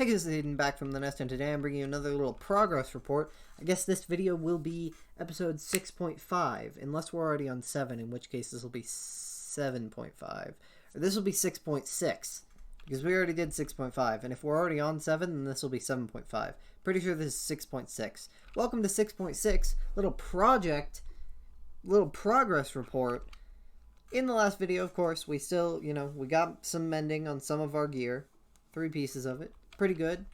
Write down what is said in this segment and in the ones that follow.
Hey guys, it's Aiden back from the nest, and today I'm bringing you another little progress report. I guess this video will be episode 6.5, unless we're already on 7, in which case this will be 7.5. Or this will be 6.6, because we already did 6.5, and if we're already on 7, then this will be 7.5. Pretty sure this is 6.6. Welcome to 6.6, little progress report. In the last video, of course, we still, we got some mending on some of our gear. 3 pieces of it. Pretty good.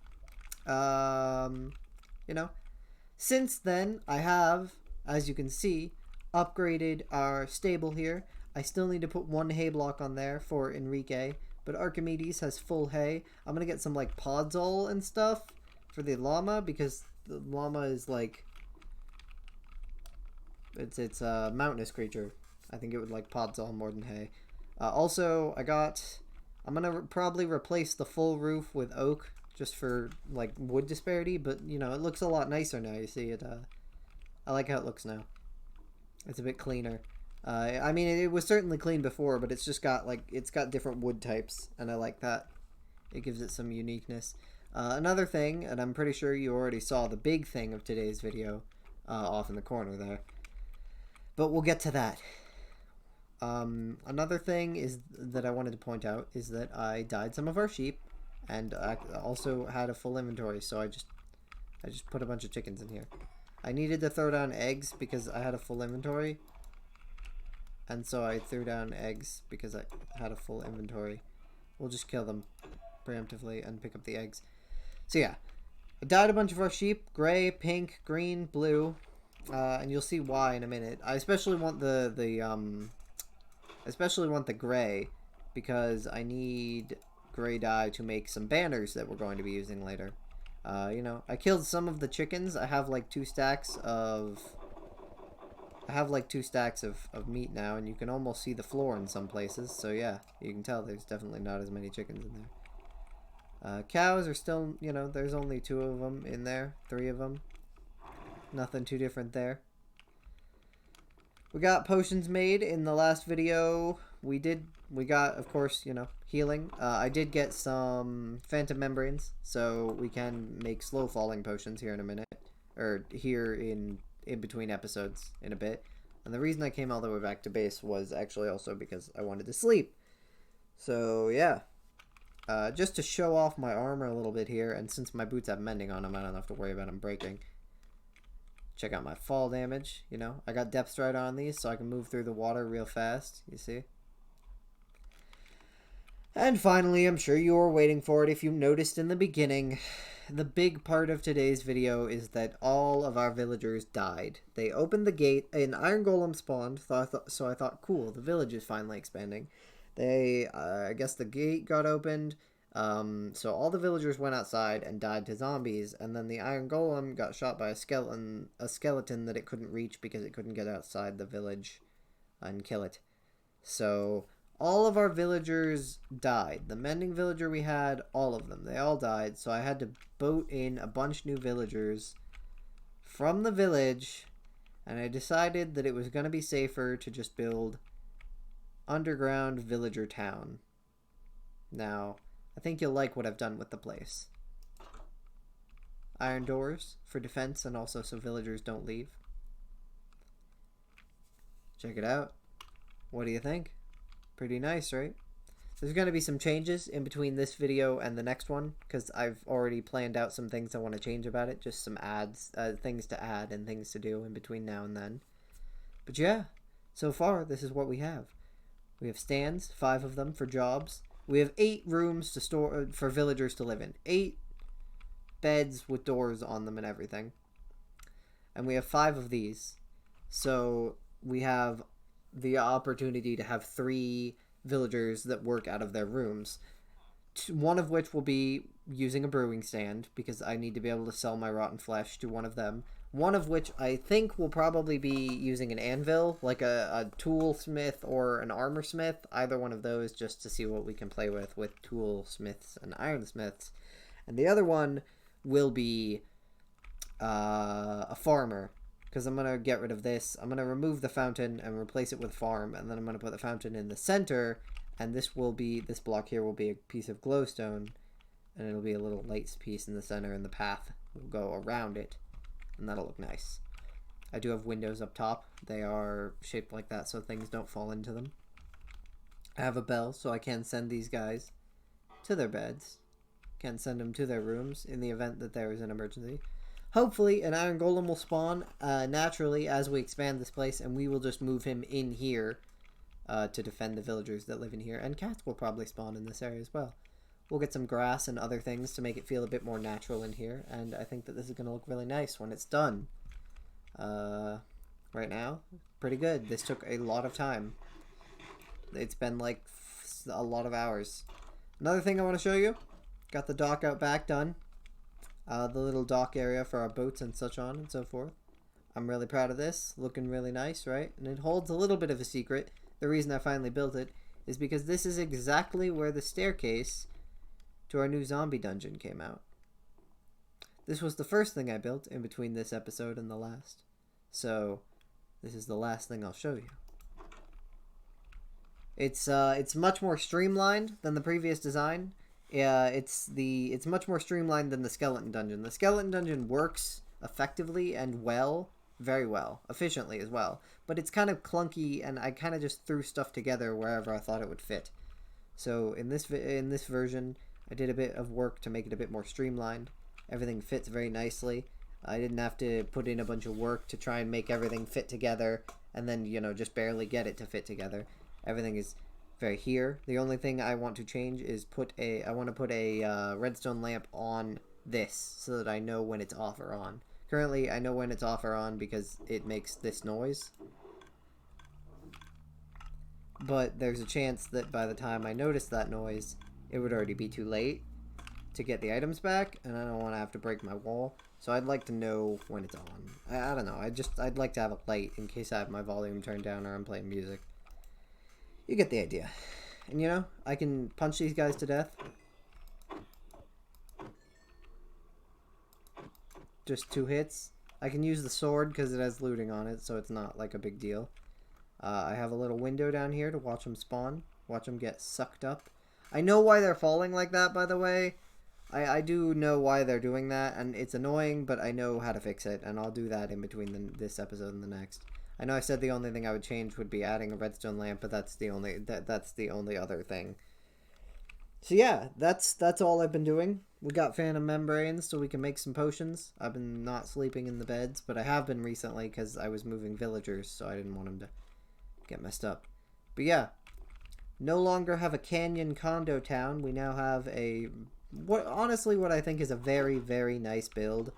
Since then, I have, as you can see, upgraded our stable here. I still need to put 1 hay block on there for Enrique, but Archimedes has full hay. I'm gonna get some like podzol and stuff for the llama, because the llama is like, it's a mountainous creature. I think it would like podzol more than hay. Also, I'm gonna probably replace the full roof with oak, just for like wood disparity, but it looks a lot nicer now. You see it. I like how it looks now. It's a bit cleaner. I mean, it was certainly clean before, but it's just got it's got different wood types, and I like that. It gives it some uniqueness. Another thing, and I'm pretty sure you already saw the big thing of today's video, off in the corner there, but we'll get to that. Another thing is that I wanted to point out is that I dyed some of our sheep, and I also had a full inventory, so I just put a bunch of chickens in here. I needed to throw down eggs because I had a full inventory, and so I threw down eggs because I had a full inventory. We'll just kill them preemptively and pick up the eggs. So yeah, I dyed a bunch of our sheep: gray, pink, green, blue, and you'll see why in a minute. I especially want the gray, because I need gray dye to make some banners that we're going to be using later. I killed some of the chickens. I have like 2 stacks of meat now, and you can almost see the floor in some places, so yeah, you can tell there's definitely not as many chickens in there. Cows are still, there's only 2 of them in there, 3 of them. Nothing too different there. We got potions made in the last video. We got, of course, healing. I did get some phantom membranes, so we can make slow falling potions here in a minute, or here in between episodes in a bit. And the reason I came all the way back to base was actually also because I wanted to sleep. So yeah, just to show off my armor a little bit here, and since my boots have mending on them, I don't have to worry about them breaking. Check out my fall damage, I got depth strider on these so I can move through the water real fast, you see? And finally, I'm sure you were waiting for it if you noticed in the beginning, the big part of today's video is that all of our villagers died. They opened the gate, an iron golem spawned, so I thought, cool, the village is finally expanding. I guess the gate got opened. So all the villagers went outside and died to zombies, and then the iron golem got shot by a skeleton that it couldn't reach because it couldn't get outside the village and kill it. So all of our villagers died. The mending villager we had, all of them, they all died, so I had to boat in a bunch new villagers from the village, and I decided that it was going to be safer to just build underground villager town. Now, I think you'll like what I've done with the place. Iron doors for defense, and also so villagers don't leave. Check it out. What do you think? Pretty nice, right? There's going to be some changes in between this video and the next one, because I've already planned out some things I want to change about it. Just some things to add and things to do in between now and then. But yeah, so far this is what we have. We have stands, 5 of them for jobs. We have 8 rooms to store for villagers to live in. 8 beds with doors on them and everything. And we have 5 of these. So we have the opportunity to have 3 villagers that work out of their rooms. 1 of which will be using a brewing stand, because I need to be able to sell my rotten flesh to one of them. 1 of which I think will probably be using an anvil, like a tool smith or an armor smith, either one of those, just to see what we can play with tool smiths and iron smiths. And the other one will be a farmer, because I'm going to get rid of this. I'm going to remove the fountain and replace it with farm, and then I'm going to put the fountain in the center, and this block here will be a piece of glowstone, and it'll be a little light piece in the center, and the path will go around it, and that'll look nice. I do have windows up top. They are shaped like that so things don't fall into them. I have a bell so I can send these guys to their beds. Can send them to their rooms in the event that there is an emergency. Hopefully an iron golem will spawn naturally as we expand this place, and we will just move him in here to defend the villagers that live in here. And cats will probably spawn in this area as well. We'll get some grass and other things to make it feel a bit more natural in here, and I think that this is going to look really nice when it's done. Right now, pretty good. This took a lot of time. It's been like a lot of hours. Another thing I want to show you, got the dock out back done. The little dock area for our boats and such on and so forth. I'm really proud of this. Looking really nice, right? And it holds a little bit of a secret. The reason I finally built it is because this is exactly where the staircase to our new zombie dungeon came out. This was the first thing I built in between this episode and the last. So, this is the last thing I'll show you. It's much more streamlined than the previous design. It's much more streamlined than the skeleton dungeon. The skeleton dungeon works effectively and well, very well, efficiently as well. But it's kind of clunky, and I kind of just threw stuff together wherever I thought it would fit. So in this version, I did a bit of work to make it a bit more streamlined. Everything fits very nicely. I didn't have to put in a bunch of work to try and make everything fit together, and then, you know, just barely get it to fit together. Everything is very here. The only thing I want to change is I want to put a redstone lamp on this so that I know when it's off or on. Currently, I know when it's off or on because it makes this noise. But there's a chance that by the time I notice that noise, it would already be too late to get the items back, and I don't want to have to break my wall. So I'd like to know when it's on. I don't know. I'd like to have a light in case I have my volume turned down or I'm playing music. You get the idea. And you know, I can punch these guys to death. Just 2 hits. I can use the sword because it has looting on it, so it's not like a big deal. I have a little window down here to watch them spawn. Watch them get sucked up. I know why they're falling like that, by the way. I do know why they're doing that, and it's annoying, but I know how to fix it, and I'll do that in between this episode and the next. I know I said the only thing I would change would be adding a redstone lamp, but that's the only other thing. So yeah, that's all I've been doing. We got phantom membranes so we can make some potions. I've been not sleeping in the beds, but I have been recently because I was moving villagers, so I didn't want them to get messed up. But yeah, no longer have a canyon condo town. We now have what I think is a very, very nice build.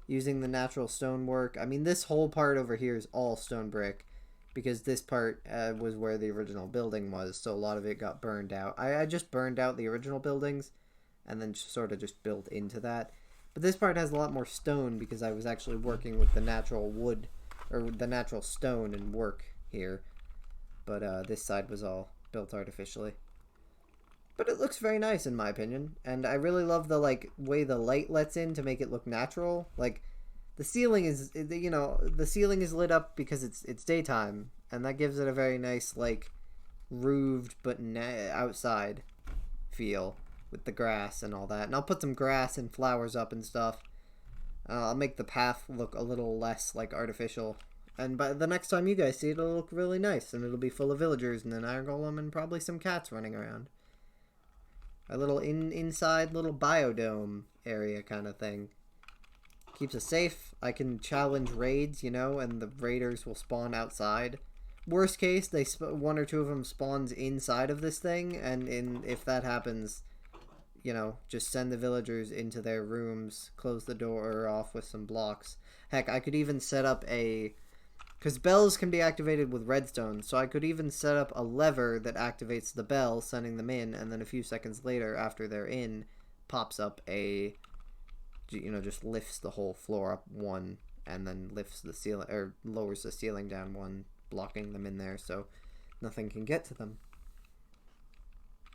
Using the natural stonework. I mean, this whole part over here is all stone brick. Because this part was where the original building was. So a lot of it got burned out. I just burned out the original buildings. And then sort of just built into that. But this part has a lot more stone. Because I was actually working with the natural wood. Or the natural stone and work here. But this side was all built artificially. But it looks very nice in my opinion. And I really love the way the light lets in to make it look natural. Like the ceiling is, you know, the ceiling is lit up because it's daytime, and that gives it a very nice roofed but outside feel with the grass and all that. And I'll put some grass and flowers up and stuff. I'll make the path look a little less artificial. And by the next time you guys see it, it'll look really nice, and it'll be full of villagers and an iron golem and probably some cats running around. A little inside little biodome area kind of thing. Keeps us safe. I can challenge raids, you know, and the raiders will spawn outside. Worst case, one or two of them spawns inside of this thing, and if that happens, you know, just send the villagers into their rooms, close the door off with some blocks. Heck, I could even set up because bells can be activated with redstone, so I could even set up a lever that activates the bell, sending them in, and then a few seconds later, after they're in, pops up just lifts the whole floor up one, and then lifts the ceiling, or lowers the ceiling down one, blocking them in there, so nothing can get to them.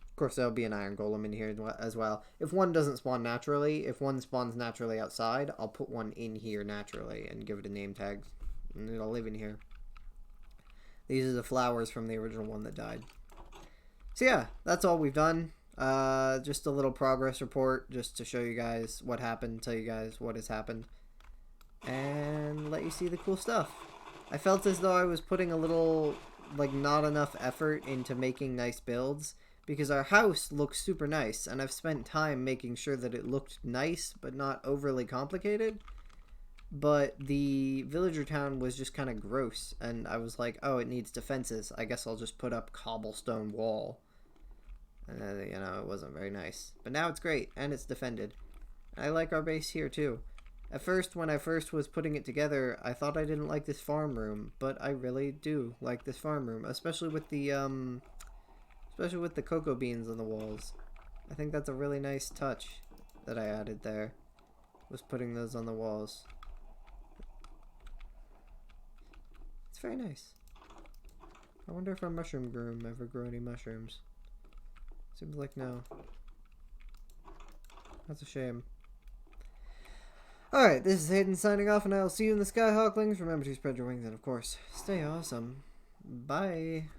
Of course, there'll be an iron golem in here as well. If one doesn't spawn naturally, if one spawns naturally outside, I'll put one in here naturally and give it a name tag. And it'll live in here. These are the flowers from the original one that died. So yeah, that's all we've done. Just a little progress report just to show you guys what happened, tell you guys what has happened, and let you see the cool stuff. I felt as though I was putting a little, like, not enough effort into making nice builds, because our house looks super nice, and I've spent time making sure that it looked nice, but not overly complicated. But the villager town was just kind of gross, and I was like, oh, it needs defenses. I guess I'll just put up cobblestone wall. And you know, it wasn't very nice. But now it's great, and it's defended. I like our base here, too. At first, when I first was putting it together, I thought I didn't like this farm room, but I really do like this farm room, especially with the cocoa beans on the walls. I think that's a really nice touch that I added there, was putting those on the walls. It's very nice. I wonder if our mushroom groom ever grew any mushrooms. Seems like no. That's a shame. Alright, this is Hayden signing off, and I'll see you in the Skyhawklings. Remember to spread your wings and, of course, stay awesome. Bye.